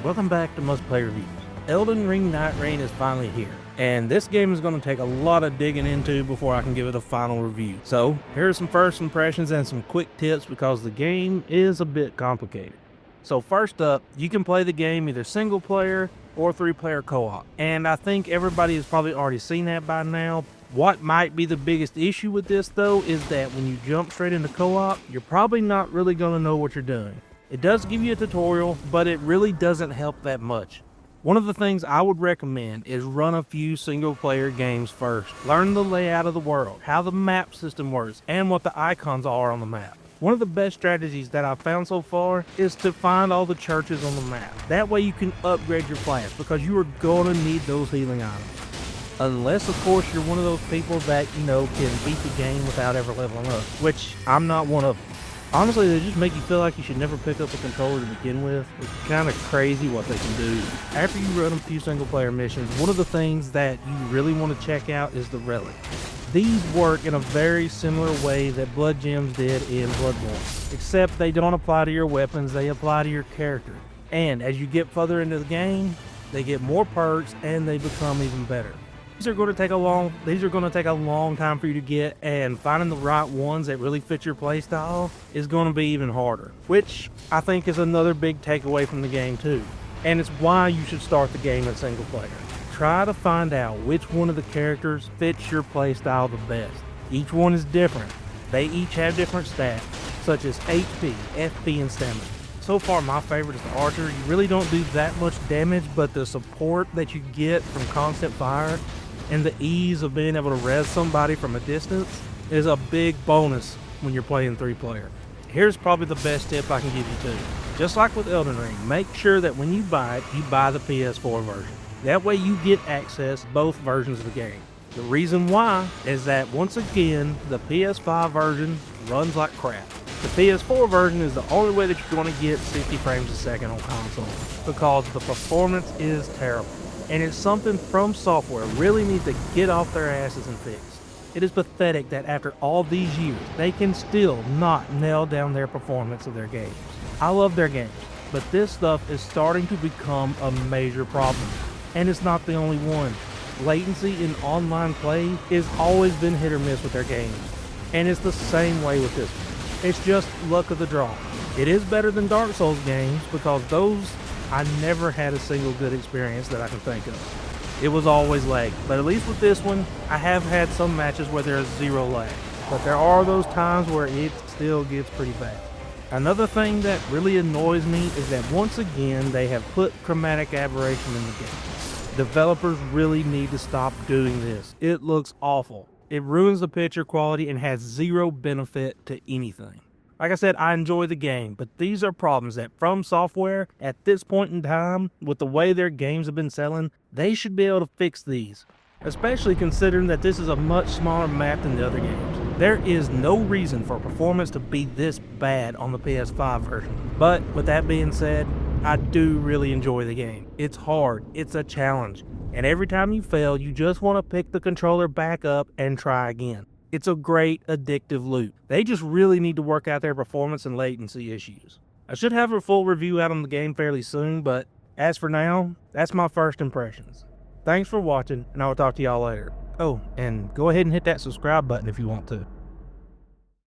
Welcome back to Must Play Reviews. Elden Ring Nightreign is finally here, and this game is going to take a lot of digging into before I can give it a final review. So, here are some first impressions and some quick tips because the game is a bit complicated. So first up, you can play the game either single player or 3-player co-op, and I think everybody has probably already seen that by now. What might be the biggest issue with this though is that when you jump straight into co-op, you're probably not really going to know what you're doing. It does give you a tutorial, but it really doesn't help that much. One of the things I would recommend is run a few single player games first. Learn the layout of the world, how the map system works, and what the icons are on the map. One of the best strategies that I've found so far is to find all the churches on the map. That way you can upgrade your flask because you are going to need those healing items. Unless, of course, you're one of those people that, can beat the game without ever leveling up, which I'm not one of them. Honestly, they just make you feel like you should never pick up a controller to begin with. It's kind of crazy what they can do. After you run a few single player missions, one of the things that you really want to check out is the Relics. These work in a very similar way that Blood Gems did in Bloodborne, except they don't apply to your weapons, they apply to your character. And as you get further into the game, they get more perks and they become even better. These are going to take a long time for you to get, and finding the right ones that really fit your playstyle is going to be even harder, which I think is another big takeaway from the game too. And it's why you should start the game in single player. Try to find out which one of the characters fits your playstyle the best. Each one is different. They each have different stats, such as HP, FP, and stamina. So far, my favorite is the archer. You really don't do that much damage, but the support that you get from constant fire and the ease of being able to res somebody from a distance is a big bonus when you're playing 3-player. Here's probably the best tip I can give you too. Just like with Elden Ring, make sure that when you buy it, you buy the PS4 version. That way you get access to both versions of the game. The reason why is that once again, the PS5 version runs like crap. The PS4 version is the only way that you're going to get 60 frames a second on console because the performance is terrible. And it's something From Software really needs to get off their asses and fix. It is pathetic that after all these years, they can still not nail down their performance of their games. I love their games, but this stuff is starting to become a major problem. And it's not the only one. Latency in online play has always been hit or miss with their games. And it's the same way with this one. It's just luck of the draw. It is better than Dark Souls games because those I never had a single good experience that I can think of. It was always lag, but at least with this one, I have had some matches where there is zero lag. But there are those times where it still gets pretty bad. Another thing that really annoys me is that once again, they have put chromatic aberration in the game. Developers really need to stop doing this. It looks awful. It ruins the picture quality and has zero benefit to anything. Like I said, I enjoy the game, but these are problems that From Software, at this point in time, with the way their games have been selling, they should be able to fix these. Especially considering that this is a much smaller map than the other games. There is no reason for performance to be this bad on the PS5 version. But with that being said, I do really enjoy the game. It's hard, it's a challenge, and every time you fail, you just want to pick the controller back up and try again. It's a great addictive loop. They just really need to work out their performance and latency issues. I should have a full review out on the game fairly soon, but as for now, that's my first impressions. Thanks for watching, and I will talk to y'all later. Oh, and go ahead and hit that subscribe button if you want to.